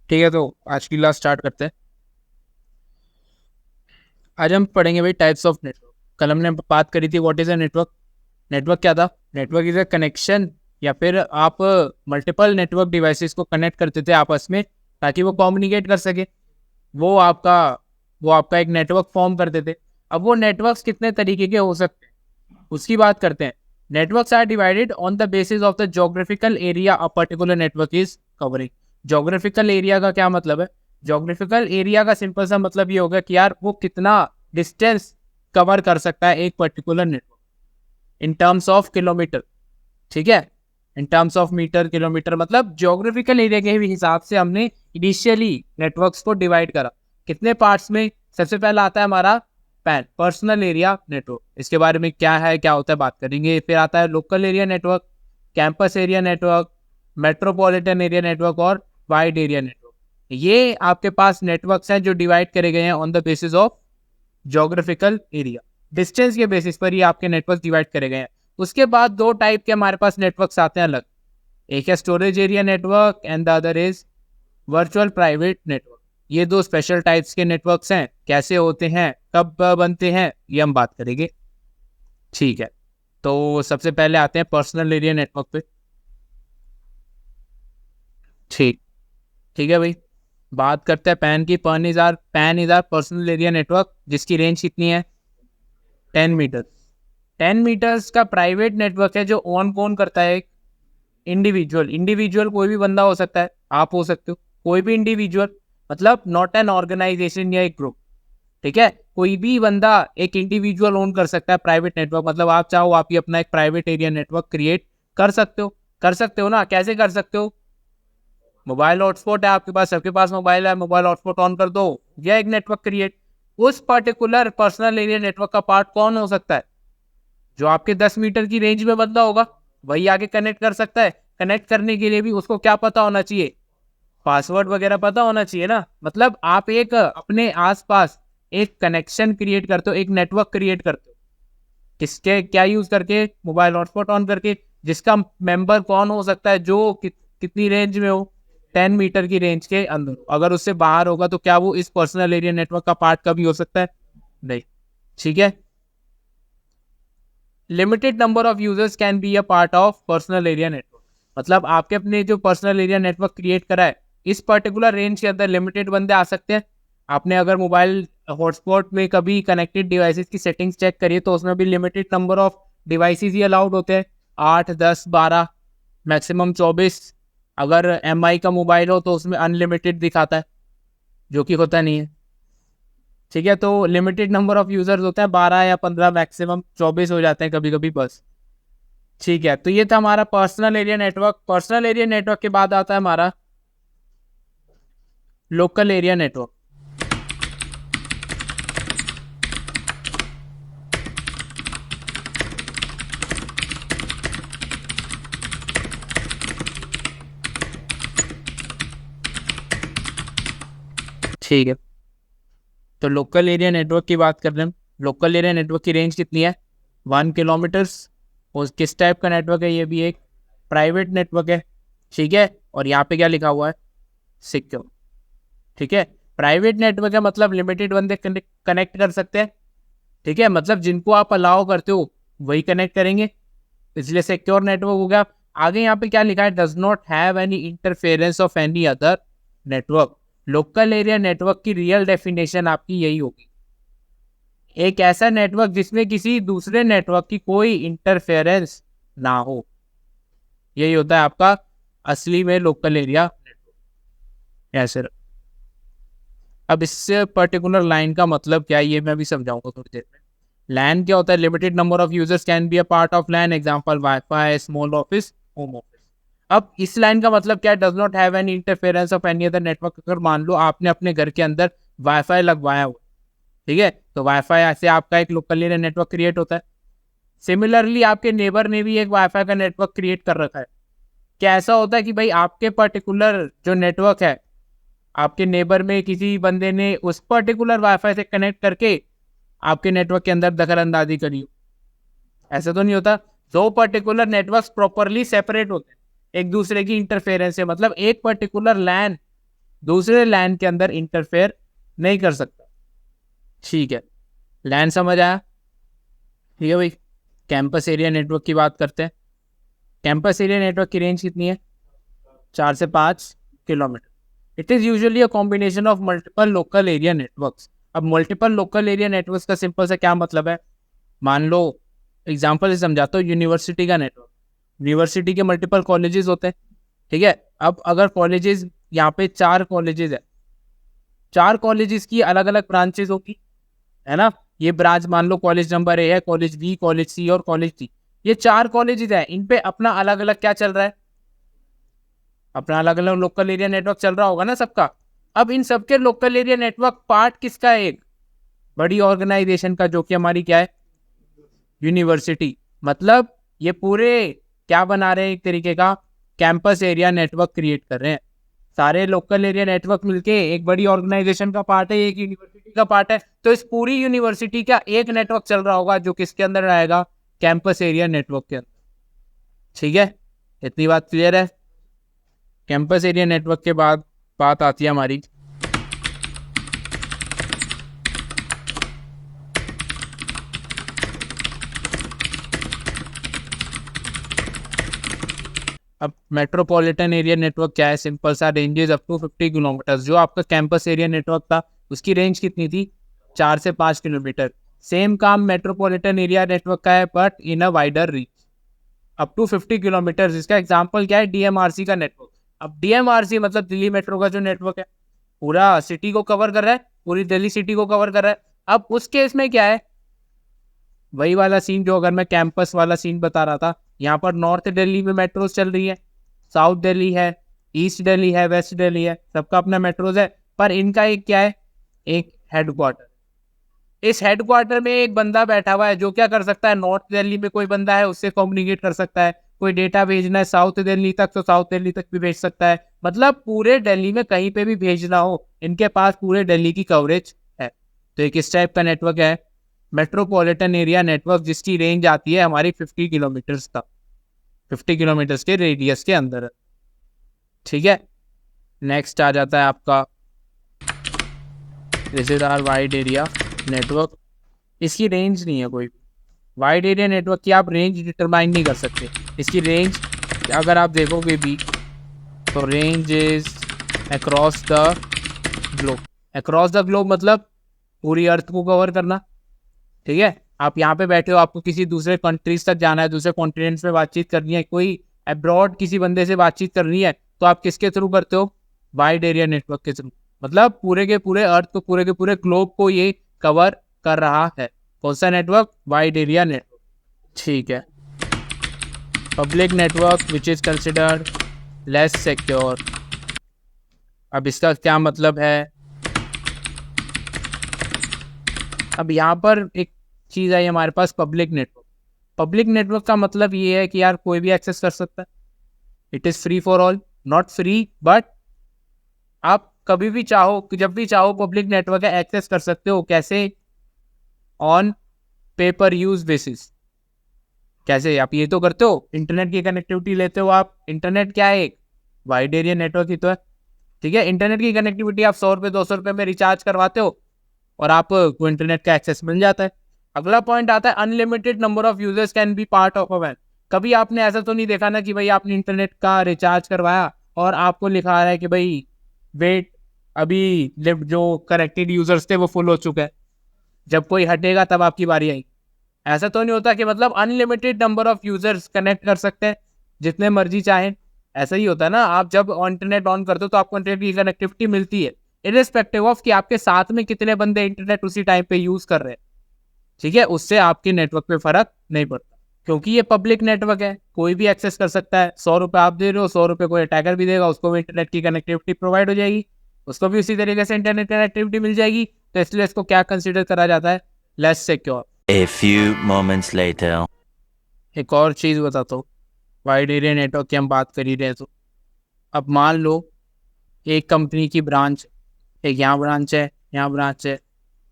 ठीक है, तो आज की क्लास स्टार्ट करते हैं। आज हम पढ़ेंगे भाई टाइप्स ऑफ नेटवर्क। कल हमने बात करी थी what is a network. Network क्या था? नेटवर्क इज अ कनेक्शन, या फिर आप मल्टीपल नेटवर्क डिवाइसेस को कनेक्ट करते थे आपस में ताकि वो कम्युनिकेट कर सके। वो आपका वो आपका एक नेटवर्क फॉर्म करते थे। अब वो नेटवर्क्स कितने तरीके के हो सकते हैं उसकी बात करते हैं। Networks are divided on the basis of the geographical area a particular network is covering. Geographical area का क्या मतलब है? जोग्राफिकल एरिया का सिंपल सा मतलब ये होगा कि यार वो कितना डिस्टेंस कवर कर सकता है एक particular network in terms of kilometre. ठीक है, in terms of metre kilometre, मतलब ज्योग्राफिकल एरिया के हिसाब से हमने इनिशियली नेटवर्क्स को डिवाइड करा। कितने पार्ट्स में? सबसे पहला आता है हमारा पैन, पर्सनल एरिया नेटवर्क। इसके बारे में क्या है, क्या होता है, बात करेंगे। फिर आता है local area network, campus area network, metropolitan area network और वाइड एरिया नेटवर्क। ये आपके पास नेटवर्क्स हैं जो डिवाइड करे गए हैं on the basis of geographical area. Distance के बेसिस पर ये आपके नेटवर्क डिवाइड करे गए हैं। उसके बाद दो टाइप के हमारे पास नेटवर्क्स आते हैं अलग। एक है storage area network and the other is virtual private network. ये दो स्पेशल टाइप्स के नेटवर्क्स हैं। कैसे होते हैं, कब बनते हैं, ये हम बात करेंगे। ठीक है, तो सबसे पहले आते हैं पर्सनल एरिया नेटवर्क पे। ठीक ठीक है भाई, बात करते हैं पैन की। PAN is are personal area network जिसकी रेंज कितनी है? 10 मीटर। 10 मीटर्स का प्राइवेट नेटवर्क है जो ऑन कौन करता है? इंडिविजुअल। इंडिविजुअल कोई भी बंदा हो सकता है, आप हो सकते हो, कोई भी इंडिविजुअल, मतलब नॉट एन ऑर्गेनाइजेशन या एक ग्रुप। ठीक है, कोई भी बंदा एक इंडिविजुअल ओन कर सकता है प्राइवेट नेटवर्क। मतलब आप चाहो आप ही अपना एक प्राइवेट एरिया नेटवर्क क्रिएट कर सकते हो। कर सकते हो ना? कैसे कर सकते हो? मोबाइल हॉटस्पॉट है आपके पास, सबके पास मोबाइल है, मोबाइल हॉटस्पॉट ऑन कर दो, या एक नेटवर्क क्रिएट। उस पर्टिकुलर पर्सनल एरिया नेटवर्क का पार्ट कौन हो सकता है? जो आपके 10 मीटर की रेंज में बंदा होगा वही आगे कनेक्ट कर सकता है। कनेक्ट करने के लिए भी उसको क्या पता होना चाहिए? पासवर्ड वगैरह पता होना चाहिए ना। मतलब आप एक अपने आसपास एक कनेक्शन क्रिएट करते हो, एक नेटवर्क क्रिएट करते हो। किसके क्या यूज करके? मोबाइल हॉटस्पॉट ऑन करके। जिसका मेंबर कौन हो सकता है? जो कितनी रेंज में हो? 10 मीटर की रेंज के अंदर। अगर उससे बाहर होगा तो क्या वो इस पर्सनल एरिया नेटवर्क का पार्ट कभी हो सकता है? नहीं। ठीक है, limited number of users can be a part of personal area network. मतलब आपके अपने जो पर्सनल एरिया नेटवर्क क्रिएट करा है, इस पर्टिकुलर रेंज के अंदर लिमिटेड बंदे आ सकते हैं। आपने अगर मोबाइल हॉटस्पॉट में कभी कनेक्टेड डिवाइसेस की सेटिंग्स चेक करिए तो उसमें भी limited number of devices he allowed होते हैं। 8, 10, 12, मैक्सिमम 24। अगर MI का मोबाइल हो तो उसमें अनलिमिटेड दिखाता है, जो कि होता नहीं है। ठीक है, तो लिमिटेड नंबर ऑफ यूजर्स होते हैं, 12 या 15, मैक्सिमम 24 हो जाते हैं कभी कभी बस। ठीक है, तो ये था हमारा personal area network. Personal area network के बाद आता है हमारा लोकल एरिया नेटवर्क। ठीक है, तो लोकल एरिया नेटवर्क की बात कर रहे हैं हम। लोकल एरिया नेटवर्क की रेंज कितनी है? 1 किलोमीटर्स। और किस टाइप का नेटवर्क है? ये भी एक प्राइवेट नेटवर्क है। ठीक है, और यहाँ पे क्या लिखा हुआ है? सिक्योर। ठीक है, प्राइवेट नेटवर्क है मतलब लिमिटेड बंदे कनेक्ट कर सकते हैं। ठीक है, मतलब जिनको आप अलाउ करते हो वही कनेक्ट करेंगे, इसलिए सिक्योर नेटवर्क हो गया। आगे यहाँ पे क्या लिखा है? Does not have any interference of any other network. Local area network की रियल डेफिनेशन आपकी यही होगी, एक ऐसा नेटवर्क जिसमें किसी दूसरे नेटवर्क की कोई इंटरफेरेंस ना हो। यही होता है आपका असली में लोकल एरिया नेटवर्क। ऐसे अब इससे पर्टिकुलर लाइन का मतलब क्या है ये मैं भी समझाऊंगा थोड़ी देर में। लैन क्या होता है? Limited number of users can be a part of LAN, example wifi, small office, home office. अब इस लाइन का मतलब क्या है? Does not have any interference of any other network. अगर मान लो आपने अपने घर के अंदर वाईफाई लगवाया हुआ, ठीक है, तो वाईफाई से आपका एक लोकल एरिया नेटवर्क क्रिएट होता है। सिमिलरली आपके नेबर ने भी एक वाईफाई का नेटवर्क क्रिएट कर रखा है। क्या ऐसा होता है कि भाई आपके पर्टिकुलर जो नेटवर्क है, आपके नेबर में किसी बंदे ने उस पर्टिकुलर वाईफाई से कनेक्ट करके आपके नेटवर्क के अंदर दखल अंदाजी करी हो? ऐसा तो नहीं होता। दो पर्टिकुलर नेटवर्क्स प्रॉपरली सेपरेट होते हैं एक दूसरे की इंटरफेरेंस से। मतलब एक पर्टिकुलर लैन दूसरे लैन के अंदर इंटरफेयर नहीं कर सकता। ठीक है, लैन समझ आया? ठीक है भाई, कैंपस एरिया नेटवर्क की बात करते हैं। कैंपस एरिया नेटवर्क की रेंज कितनी है? 4 से 5 kilometre. It is usually a combination of multiple local area networks. अब मल्टीपल लोकल एरिया नेटवर्क्स का सिंपल सा क्या मतलब है? मान लो एग्जांपल से समझाता हूँ, यूनिवर्सिटी का नेटवर्क। यूनिवर्सिटी के मल्टीपल कॉलेजेस होते हैं, ठीक है। अब अगर कॉलेजेस, यहाँ पे 4 कॉलेजेस है, 4 कॉलेजेस की अलग अलग ब्रांचेस होगी, है ना। ये ब्रांच मान लो कॉलेज नंबर ए है, कॉलेज बी, कॉलेज सी और कॉलेज डी। ये 4 कॉलेजेस है, इन पे अपना अलग अलग क्या चल रहा है? अपना अलग अलग लोकल एरिया नेटवर्क चल रहा होगा ना सबका। अब इन सबके लोकल एरिया नेटवर्क पार्ट किसका है? एक बड़ी ऑर्गेनाइजेशन का, जो कि हमारी क्या है? यूनिवर्सिटी। मतलब ये पूरे क्या बना रहे हैं? एक तरीके का कैंपस एरिया नेटवर्क क्रिएट कर रहे हैं। सारे लोकल एरिया नेटवर्क मिलके एक बड़ी ऑर्गेनाइजेशन का पार्ट है, एक यूनिवर्सिटी का पार्ट है। तो इस पूरी यूनिवर्सिटी का एक नेटवर्क चल रहा होगा, जो किसके अंदर आएगा? कैंपस एरिया नेटवर्क के अंदर। ठीक है, इतनी बात क्लियर है? कैंपस एरिया नेटवर्क के बाद बात आती है हमारी अब मेट्रोपॉलिटन एरिया नेटवर्क क्या है? सिंपल सा, रेंजेस अप टू 50 किलोमीटर। जो आपका कैंपस एरिया नेटवर्क था उसकी रेंज कितनी थी? 4 से 5 किलोमीटर। सेम काम मेट्रोपॉलिटन एरिया नेटवर्क का है, but in a wider reach up to 50 kilometre. इसका एग्जांपल क्या है? डीएमआरसी का नेटवर्क। अब डीएमआरसी मतलब दिल्ली मेट्रो का जो नेटवर्क है, पूरा सिटी को कवर कर रहा है, पूरी दिल्ली सिटी को कवर कर रहा है। अब उस केस में क्या है? वही वाला सीन जो अगर मैं कैंपस वाला सीन बता रहा था, यहाँ पर नॉर्थ दिल्ली में मेट्रोज चल रही है, साउथ दिल्ली है, ईस्ट दिल्ली है, वेस्ट दिल्ली है, सबका अपना मेट्रोज है। पर इनका एक क्या है? एक हेडक्वार्टर। इस हेडक्वार्टर में एक बंदा बैठा हुआ है, जो क्या कर सकता है? नॉर्थ दिल्ली में कोई बंदा है, उससे कम्युनिकेट कर सकता है। कोई डेटा भेजना है साउथ दिल्ली तक, तो साउथ दिल्ली तक भी भेज सकता है। मतलब पूरे दिल्ली में कहीं पे भी भेजना हो, इनके पास पूरे दिल्ली की कवरेज है। तो एक इस टाइप का नेटवर्क है मेट्रोपॉलिटन एरिया नेटवर्क, जिसकी रेंज आती है हमारी 50 किलोमीटर्स तक, 50 किलोमीटर्स के रेडियस के अंदर। ठीक है, नेक्स्ट आ जाता है आपका this is our wide area network. इसकी रेंज नहीं है कोई। वाइड एरिया नेटवर्क की आप रेंज डिटरमाइन नहीं कर सकते। इसकी रेंज अगर आप देखोगे भी, तो range is across the globe. Across the globe मतलब पूरी अर्थ को कवर करना। ठीक है, आप यहाँ पे बैठे हो, आपको किसी दूसरे कंट्रीज तक जाना है, दूसरे कॉन्टिनेंट्स में बातचीत करनी है, कोई अब्रॉड किसी बंदे से बातचीत करनी है, तो आप किसके थ्रू करते हो? वाइड एरिया नेटवर्क के थ्रू। मतलब पूरे के पूरे अर्थ को, पूरे के पूरे ग्लोब को ये कवर कर रहा है। कौन सा नेटवर्क? Wide area network. ठीक है, public network which is considered less secure. अब इसका क्या मतलब है? अब यहाँ पर एक चीज़ आई हमारे पास, पब्लिक नेटवर्क। पब्लिक नेटवर्क का मतलब ये है कि यार कोई भी एक्सेस कर सकता है। It is free for all, not free but आप कभी भी चाहो, जब भी चाहो, पब्लिक नेटवर्क है एक्सेस कर सकते हो। कैसे? On paper use basis. कैसे? आप ये तो करते हो, इंटरनेट की कनेक्टिविटी लेते हो आप। इंटरनेट क्या है? एक वाइड एरिया नेटवर्क ही तो है। ठीक है, इंटरनेट की कनेक्टिविटी आप 100 रुपये 200 रुपये में रिचार्ज करवाते हो और आपको इंटरनेट का एक्सेस मिल जाता है। अगला पॉइंट आता है, unlimited number of users can be part of a वैन। कभी आपने ऐसा तो नहीं देखा ना कि भाई आपने इंटरनेट का रिचार्ज करवाया और आपको लिखा आ रहा है कि भाई वेट, अभी जो कनेक्टेड यूजर्स थे वो फुल हो चुका है, जब कोई हटेगा तब आपकी बारी आई। ऐसा तो नहीं होता कि मतलब unlimited number of users connect कर सकते हैं जितने मर्जी चाहें। ऐसा ही होता है ना, आप जब इंटरनेट ऑन करते हो तो आपको इंटरनेट की कनेक्टिविटी मिलती है, इररिस्पेक्टिव ऑफ कि आपके साथ में कितने बंदे इंटरनेट उसी टाइम पे यूज कर रहे हैं। ठीक है, उससे आपके नेटवर्क पे फर्क नहीं पड़ता, क्योंकि ये पब्लिक नेटवर्क है, कोई भी एक्सेस कर सकता है। 100 रुपये आप दे रहे हो, 100 रुपये कोई अटैकर भी देगा, उसको भी इंटरनेट की कनेक्टिविटी प्रोवाइड हो जाएगी, उसको भी उसी तरीके से इंटरनेट कनेक्टिविटी मिल जाएगी। तो इसलिए इसको क्या कंसिडर करा जाता है? Less secure. A few moments later. एक और चीज़ बताता हूँ, वाइड एरिया नेटवर्क की हम बात कर ही रहे, तो अब मान लो एक कंपनी की ब्रांच, एक यहाँ ब्रांच है, यहाँ ब्रांच है।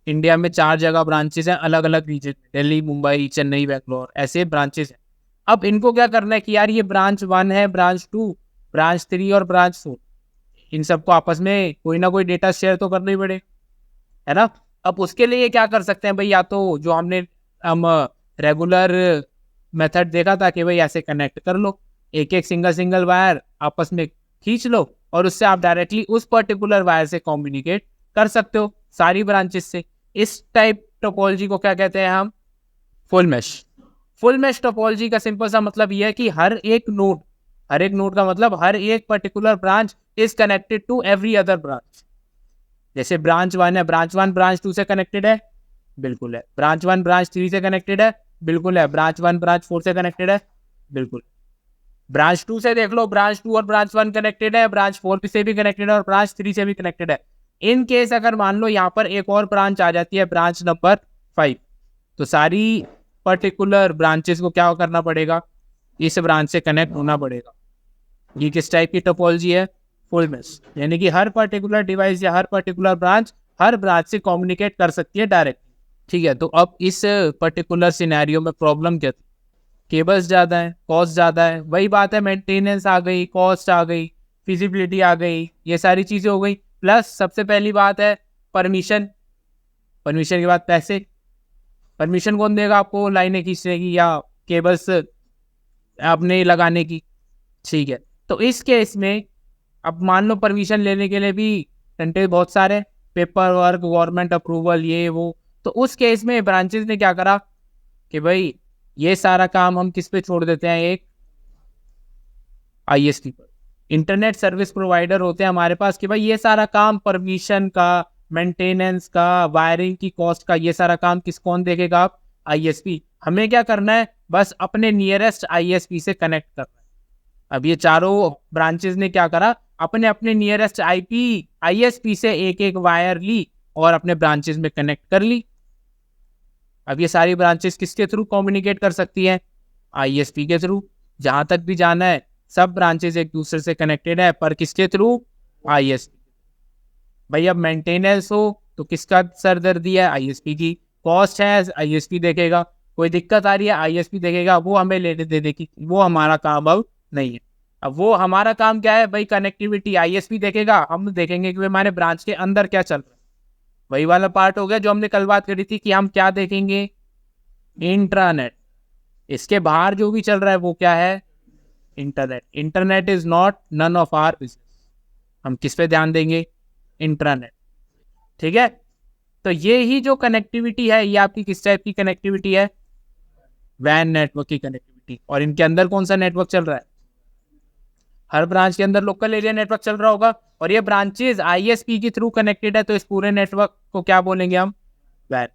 इंडिया में 4 जगह ब्रांचेस हैं, अलग अलग रीजन, दिल्ली, मुंबई, चेन्नई, बेंगलोर, ऐसे ब्रांचेस हैं। अब इनको क्या करना है कि यार ये ब्रांच 1 है, ब्रांच 2, ब्रांच 3 और ब्रांच 4। इन सबको आपस में कोई ना कोई डेटा शेयर तो करना ही पड़े, है ना। अब उसके लिए क्या कर सकते हैं भाई, या तो जो हम रेगुलर मेथड देखा था कि भाई ऐसे कनेक्ट कर लो, एक एक सिंगल वायर आपस में खींच लो और उससे आप डायरेक्टली उस पर्टिकुलर वायर से कम्युनिकेट कर सकते हो सारी ब्रांचेस से। इस टाइप टोपोलॉजी को क्या कहते हैं हम, full mesh. Full mesh topology का सिंपल सा मतलब यह है कि हर एक नोड का मतलब हर एक particular branch is connected to every other branch. जैसे ब्रांच 1 है, ब्रांच 1 ब्रांच 2 से कनेक्टेड है, बिल्कुल है। ब्रांच 1 ब्रांच 3 से कनेक्टेड है, बिल्कुल है। ब्रांच 1 ब्रांच 4 से कनेक्टेड है, बिल्कुल। ब्रांच 2 से देख लो, ब्रांच 2 और ब्रांच 1 कनेक्टेड है, ब्रांच 4 से भी कनेक्टेड है और ब्रांच 3 से भी कनेक्टेड है। इन केस अगर मान लो यहाँ पर एक और ब्रांच आ जाती है, ब्रांच नंबर 5, तो सारी पर्टिकुलर ब्रांचेस को क्या करना पड़ेगा, इस ब्रांच से कनेक्ट होना पड़ेगा। ये किस टाइप की टोपोलॉजी है, फुल मैश। यानी कि हर पर्टिकुलर डिवाइस या हर पर्टिकुलर ब्रांच हर ब्रांच से कम्युनिकेट कर सकती है डायरेक्ट। ठीक है, तो अब इस पर्टिकुलर सिनेरियो में प्रॉब्लम क्या थी, केबल्स ज़्यादा है, कॉस्ट ज़्यादा है। वही बात है, मेंटेनेंस आ गई, कॉस्ट आ गई, फिजिबिलिटी आ गई, ये सारी चीज़ें हो गई। प्लस सबसे पहली बात है परमिशन के बाद पैसे। परमिशन कौन देगा आपको लाइनें खींचने की या केबल्स अपने लगाने की, ठीक है। तो इस केस में अब मान लो परमिशन लेने के लिए भी घंटे बहुत सारे, पेपर वर्क, गवर्नमेंट अप्रूवल, ये वो। तो उस केस में ब्रांचेस ने क्या करा कि भाई ये सारा काम हम किस पे छोड़ देते हैं, एक आईएसपी पर। इंटरनेट सर्विस प्रोवाइडर होते हैं हमारे पास कि भाई ये सारा काम परमिशन का, मेंटेनेंस का, वायरिंग की कॉस्ट का, ये सारा काम कौन देखेगा, आप आईएसपी। हमें क्या करना है, बस अपने नियरेस्ट आईएसपी से कनेक्ट करना है। अब ये चारों ब्रांचेस ने क्या करा, अपने अपने नियरेस्ट आईएसपी से एक एक वायर ली और अपने ब्रांचेस में कनेक्ट कर ली। अब ये सारी ब्रांचेस किसके थ्रू कम्युनिकेट कर सकती हैं, आईएसपी के थ्रू। जहां तक भी जाना है सब ब्रांचेस एक दूसरे से कनेक्टेड है, पर किसके थ्रू, आईएसपी। भाई अब मेंटेनेंस हो तो किसका सरदर्दी है, आईएसपी की। कॉस्ट है, आईएसपी देखेगा। कोई दिक्कत आ रही है, आईएसपी देखेगा। वो हमें लेने दे देगी, वो हमारा काम अब नहीं है। अब वो हमारा काम क्या है भाई, कनेक्टिविटी। आईएसपी देखेगा, हम देखेंगे कि हमारे ब्रांच के अंदर क्या चल रहा है। वही वाला पार्ट हो गया जो हमने कल बात करी थी कि हम क्या देखेंगे, इंट्रानेट। इसके बाहर जो भी चल रहा है वो क्या है, internet. Internet is not none of our business. हम किस पे ध्यान देंगे, इंट्रानेट। ठीक है, तो ये ही जो कनेक्टिविटी है ये आपकी किस टाइप की कनेक्टिविटी है, वैन नेटवर्क की कनेक्टिविटी। और इनके अंदर कौन सा नेटवर्क चल रहा है, हर ब्रांच के अंदर लोकल एरिया नेटवर्क चल रहा होगा। और ये ब्रांचेस आईएसपी के थ्रू कनेक्टेड है, तो इस पूरे नेटवर्क को क्या बोलेंगे हम, वैन।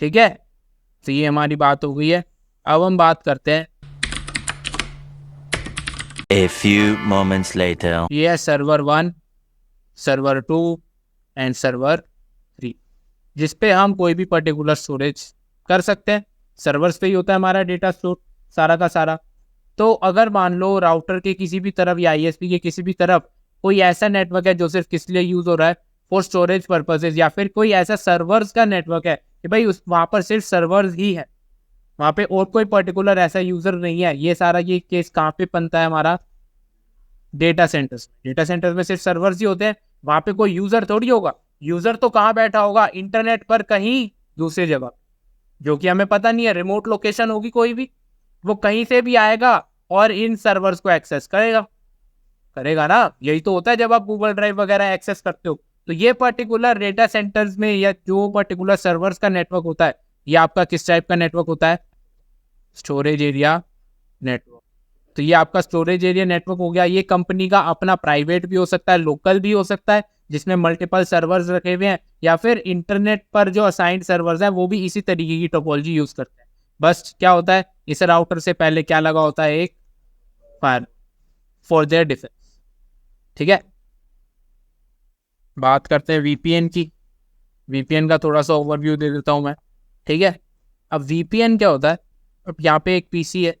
ठीक है, तो ये हमारी बात हो गई है। अब हम बात करते हैं, A few moments later. ये है सर्वर 1, सर्वर 2 एंड सर्वर 3, जिसपे हम कोई भी पर्टिकुलर स्टोरेज कर सकते हैं। सर्वर्स पे ही होता है हमारा डेटा स्टोर सारा का सारा। तो अगर मान लो राउटर के किसी भी तरफ या आईएसपी के किसी भी तरफ कोई ऐसा नेटवर्क है जो सिर्फ किस लिए यूज हो रहा है, फॉर स्टोरेज पर्पसेज, या फिर कोई ऐसा सर्वर्स का नेटवर्क है कि भाई वहाँ पर सिर्फ सर्वर्स ही है, वहाँ पे और कोई पर्टिकुलर ऐसा यूजर नहीं है। ये सारा ये केस कहाँ पे बनता है हमारा, डेटा सेंटर्स। डेटा सेंटर्स में सिर्फ सर्वर्स ही होते हैं, वहाँ पे कोई यूजर थोड़ी होगा। यूजर तो कहाँ बैठा होगा, इंटरनेट पर कहीं दूसरी जगह, जो कि हमें पता नहीं है। रिमोट लोकेशन होगी कोई भी, वो कहीं से भी आएगा और इन सर्वर्स को एक्सेस करेगा ना। यही तो होता है जब आप गूगल ड्राइव वगैरह एक्सेस करते हो। तो ये पर्टिकुलर डेटा सेंटर्स में या जो पर्टिकुलर सर्वर्स का नेटवर्क होता है, ये आपका किस टाइप का नेटवर्क होता है, स्टोरेज एरिया नेटवर्क। तो ये आपका स्टोरेज एरिया नेटवर्क हो गया। ये कंपनी का अपना प्राइवेट भी हो सकता है, लोकल भी हो सकता है, जिसमें मल्टीपल सर्वर्स रखे हुए हैं, या फिर इंटरनेट पर जो असाइंड सर्वर्स हैं वो भी इसी तरीके की टोपोलॉजी यूज करते हैं। बस क्या होता है, इस राउटर से पहले क्या लगा होता है, एक फायर फॉर देयर डिफेंस। ठीक है, बात करते हैं वीपीएन की। वीपीएन का थोड़ा सा ओवरव्यू दे देता हूं मैं। ठीक है, अब वीपीएन क्या होता है, अब यहाँ पे एक पीसी है,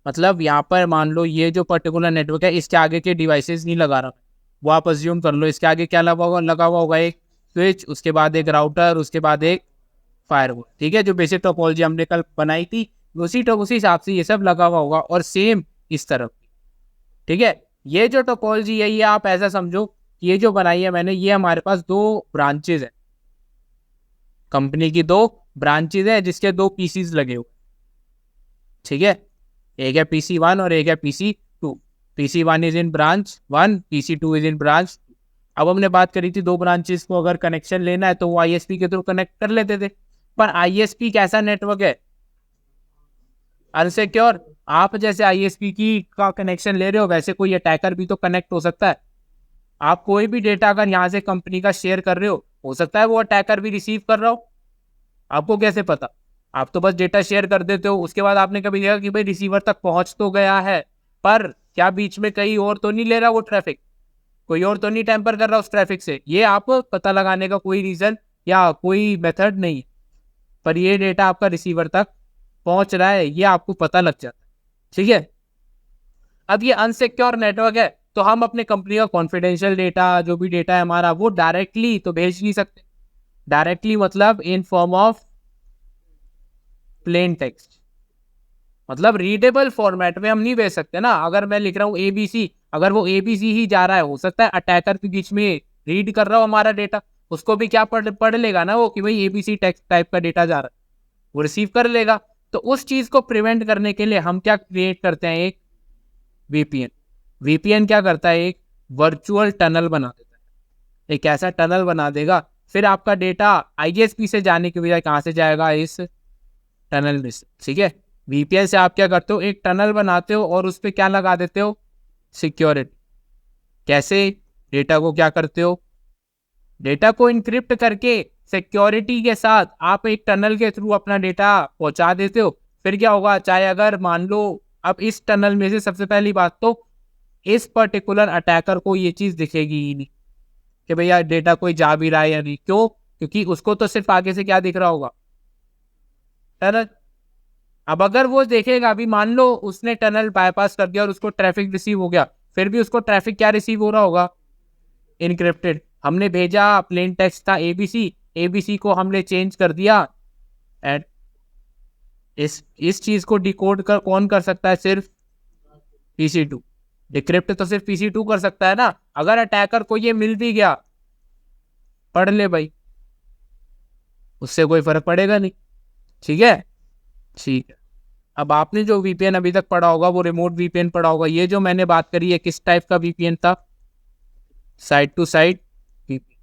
मतलब यहाँ पर मान लो ये जो पर्टिकुलर नेटवर्क है इसके आगे के डिवाइसेस नहीं लगा रहा, वो आप अज्यूम कर लो। इसके आगे क्या लगा हुआ होगा, एक स्विच, उसके बाद एक राउटर, उसके बाद एक फायरवॉल। ठीक है, जो बेसिक टोपोलॉजी हमने कल बनाई थी उसी हिसाब से ये सब लगा हुआ होगा, और सेम इस तरफ। ठीक है, ये जो टोपोलॉजी है ये आप ऐसा समझो ये जो बनाई है मैंने, ये हमारे पास 2 ब्रांचेज है, कंपनी की 2 ब्रांचेज है जिसके 2 पीसीज लगे हुए, ठीक है। एक है PC1 और एक है PC2। PC1 is in branch 1, PC2 is in branch. अब हमने बात करी थी 2 ब्रांचेस को अगर कनेक्शन लेना है तो वो ISP के थ्रू कनेक्ट कर लेते थे, पर ISP कैसा नेटवर्क है, अनसिक्योर। आप जैसे ISP का कनेक्शन ले रहे हो वैसे कोई अटैकर भी तो कनेक्ट हो सकता है। आप कोई भी डेटा अगर यहाँ से कंपनी का शेयर कर रहे हो सकता है वो अटैकर भी रिसीव कर रहा हो, आपको कैसे पता। आप तो बस डेटा शेयर कर देते हो, उसके बाद आपने कभी देखा कि भाई रिसीवर तक पहुंच तो गया है, पर क्या बीच में कहीं और तो नहीं ले रहा वो ट्रैफिक, कोई और तो नहीं टैंपर कर रहा उस ट्रैफिक से। ये आप पता लगाने का कोई रीजन या कोई मेथड नहीं है, पर ये डेटा आपका रिसीवर तक पहुंच रहा है, ये आपको पता लग जाता है, ठीक है। अब ये अनसिक्योर नेटवर्क है तो हम अपने कंपनी का कॉन्फिडेंशियल डेटा, जो भी डेटा है हमारा, वो डायरेक्टली तो भेज नहीं सकते। डायरेक्टली मतलब in form of plain text, मतलब रीडेबल फॉर्मेट में हम नहीं भेज सकते ना। अगर मैं लिख रहा हूँ ABC, अगर वो ABC ही जा रहा है, हो सकता है अटैकर के बीच में रीड कर रहा हो हमारा डेटा, उसको भी क्या पढ़ लेगा ना वो कि भाई ABC टेक्स्ट टाइप का डेटा जा रहा है, वो रिसीव कर लेगा। तो उस चीज को प्रिवेंट करने के लिए हम क्या क्रिएट करते हैं, एक VPN। VPN क्या करता है, एक वर्चुअल टनल बना देता है, एक ऐसा टनल बना देगा, फिर आपका डेटा ISP से जाने की बजाय कहाँ से जाएगा, इस टनल में से, ठीक है। VPN से आप क्या करते हो, एक टनल बनाते हो और उस पर क्या लगा देते हो, सिक्योरिटी। कैसे, डेटा को क्या करते हो, डेटा को इनक्रिप्ट करके सिक्योरिटी के साथ आप एक टनल के थ्रू अपना डेटा पहुंचा देते हो। फिर क्या होगा, चाहे अगर मान लो अब इस टनल में से सबसे पहली बात तो इस पर्टिकुलर अटैकर को ये चीज दिखेगी ही नहीं कि भैया डेटा कोई जा भी रहा है या नहीं। क्यों, क्योंकि उसको तो सिर्फ आगे से क्या दिख रहा होगा, टनल। अब अगर वो देखेगा, अभी मान लो उसने टनल बाईपास कर दिया और उसको ट्रैफिक रिसीव हो गया, फिर भी उसको ट्रैफिक क्या रिसीव हो रहा होगा, इनक्रिप्टेड। हमने भेजा प्लेन टेक्स्ट था ABC को हमने चेंज कर दिया एंड इस चीज को डिकोड कर कौन कर सकता है, सिर्फ PC2। डिक्रिप्ट तो सिर्फ PC2 कर सकता है ना। अगर अटैकर को ये मिल भी गया, पढ़ ले भाई, उससे कोई फर्क पड़ेगा नहीं, ठीक है। ठीक है, अब आपने जो VPN अभी तक पढ़ा होगा वो रिमोट VPN पढ़ा होगा। ये जो मैंने बात करी है किस टाइप का VPN था, side to side VPN।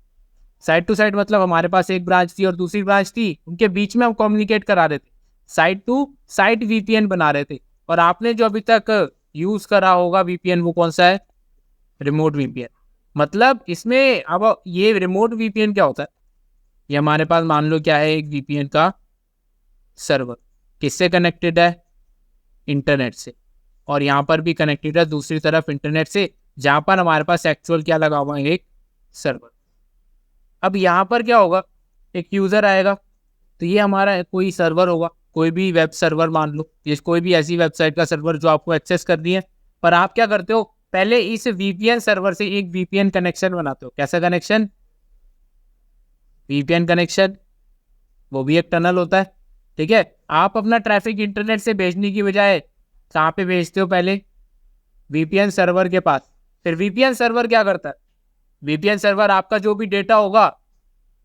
Side to side मतलब हमारे पास एक ब्रांच थी और दूसरी ब्रांच थी, उनके बीच में हम कम्युनिकेट करा रहे थे, साइड टू साइड VPN बना रहे थे। और आपने जो अभी तक यूज करा होगा VPN वो कौन सा है, रिमोट VPN। मतलब इसमें अब ये रिमोट VPN क्या होता है, ये हमारे पास मान लो क्या है, एक VPN का सर्वर किससे कनेक्टेड है, इंटरनेट से, और यहाँ पर भी कनेक्टेड है दूसरी तरफ इंटरनेट से, जहाँ पर हमारे पास एक्चुअल क्या लगा हुआ है, एक सर्वर। अब यहाँ पर क्या होगा, एक यूजर आएगा, तो ये हमारा कोई सर्वर होगा, कोई भी वेब सर्वर मान लो, ये कोई भी ऐसी वेबसाइट का सर्वर जो आपको एक्सेस करनी है। पर आप क्या करते हो, पहले इस VPN सर्वर से एक VPN कनेक्शन बनाते हो। कैसा कनेक्शन, VPN कनेक्शन, वो भी एक टनल होता है, ठीक है। आप अपना ट्रैफिक इंटरनेट से भेजने की बजाय कहाँ पे भेजते हो, पहले VPN सर्वर के पास। फिर VPN सर्वर क्या करता है, VPN सर्वर आपका जो भी डेटा होगा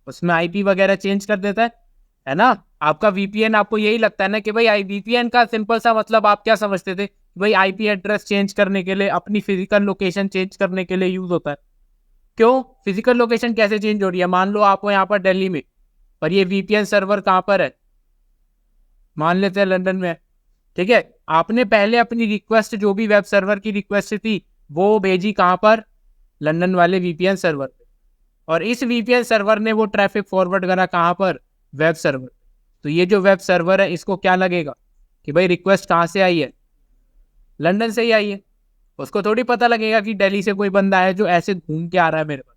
उसमें IP वगैरह चेंज कर देता है ना। आपका VPN, आपको यही लगता है ना कि भाई VPN का सिंपल सा मतलब आप क्या समझते थे, भाई IP एड्रेस चेंज करने के लिए, अपनी फिजिकल लोकेशन चेंज करने के लिए यूज होता है। क्यों, फिजिकल लोकेशन कैसे चेंज हो रही है, मान लो आपको यहाँ पर दिल्ली में, पर ये VPN सर्वर कहाँ पर है, मान लेते हैं लंदन में, ठीक है। आपने पहले अपनी रिक्वेस्ट, जो भी वेब सर्वर की रिक्वेस्ट थी, वो भेजी कहाँ पर, लंदन वाले VPN सर्वर पे, और इस VPN सर्वर ने वो ट्रैफिक फॉरवर्ड करा कहाँ पर, वेब सर्वर। तो ये जो वेब सर्वर है इसको क्या लगेगा कि भाई रिक्वेस्ट कहाँ से आई है, लंदन से ही आई है। उसको थोड़ी पता लगेगा कि दिल्ली से कोई बंदा है जो ऐसे घूम के आ रहा है मेरे पास।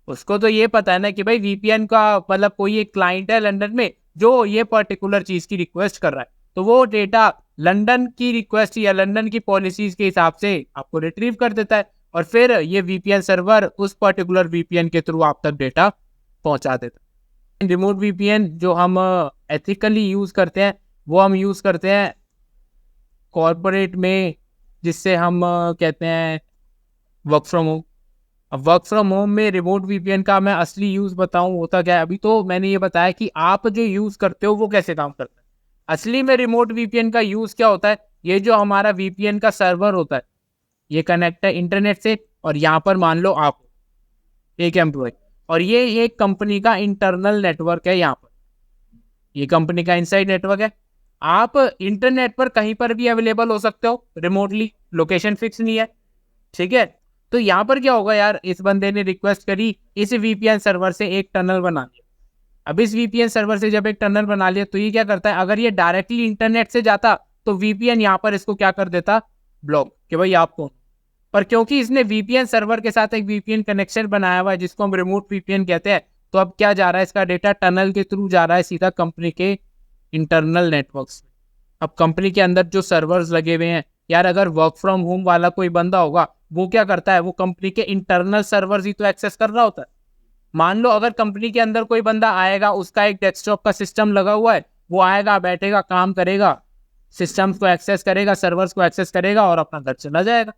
उसको तो ये पता है ना कि भाई VPN का मतलब कोई एक क्लाइंट है लंदन में जो ये पर्टिकुलर चीज की रिक्वेस्ट कर रहा है, तो वो डेटा लंदन की रिक्वेस्ट या लंदन की पॉलिसीज के हिसाब से आपको रिट्रीव कर देता है, और फिर ये VPN सर्वर उस पर्टिकुलर VPN के थ्रू आप तक डेटा पहुंचा देता है। रिमोट VPN जो हम एथिकली यूज करते हैं वो हम यूज करते हैं कॉर्पोरेट में, जिससे हम कहते हैं वर्क फ्रॉम होम। अब वर्क फ्रॉम होम में रिमोट वीपीएन का मैं असली यूज बताऊं होता क्या है, अभी तो मैंने ये बताया कि आप जो यूज करते हो वो कैसे काम करता है। असली में रिमोट वीपीएन का यूज क्या होता है, ये जो हमारा वीपीएन का सर्वर होता है ये कनेक्ट है इंटरनेट से, और यहाँ पर मान लो आप एक एम्प्लॉय, और ये एक कंपनी का इंटरनल नेटवर्क है। यहाँ पर ये कंपनी का इनसाइड नेटवर्क है। आप इंटरनेट पर कहीं पर भी अवेलेबल हो सकते हो रिमोटली, लोकेशन फिक्स नहीं है, ठीक है। तो यहाँ पर क्या होगा यार, इस बंदे ने रिक्वेस्ट करी इस वीपीएन सर्वर से एक टनल बना लिया। अब इस वीपीएन सर्वर से जब एक टनल बना लिया तो ये क्या करता है, अगर ये डायरेक्टली इंटरनेट से जाता तो वीपीएन यहाँ पर इसको क्या कर देता, ब्लॉक, कि भाई आप कौन। पर क्योंकि इसने वीपीएन सर्वर के साथ एक वीपीएन कनेक्शन बनाया हुआ है जिसको हम रिमोट वीपीएन कहते हैं, तो अब क्या जा रहा है, इसका डेटा टनल के थ्रू जा रहा है सीधा कंपनी के इंटरनल नेटवर्क्स। अब कंपनी के अंदर जो सर्वर्स लगे हुए हैं यार, अगर वर्क फ्रॉम होम वाला कोई बंदा होगा वो क्या करता है, वो कंपनी के इंटरनल सर्वर्स ही तो एक्सेस कर रहा होता है। मान लो अगर कंपनी के अंदर कोई बंदा आएगा, उसका एक डेस्कटॉप का सिस्टम लगा हुआ है, वो आएगा, बैठेगा, काम करेगा, सिस्टम्स को एक्सेस करेगा, सर्वर्स को एक्सेस करेगा और अपना घर चला जाएगा,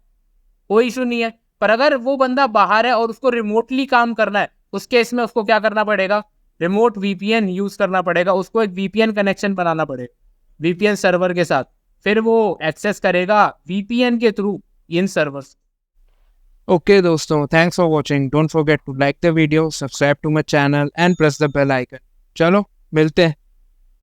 कोई इशू नहीं है। पर अगर वो बंदा बाहर है और उसको रिमोटली काम करना है, उस केस में उसको क्या करना पड़ेगा, रिमोट वीपीएन यूज करना पड़ेगा, उसको एक वीपीएन कनेक्शन बनाना पड़ेगा वीपीएन सर्वर के साथ, फिर वो एक्सेस करेगा वीपीएन के थ्रू इन सर्वर्स। ओके दोस्तों, thanks for watching. Don't forget to like the video, subscribe to my channel and press the bell icon. चलो मिलते हैं।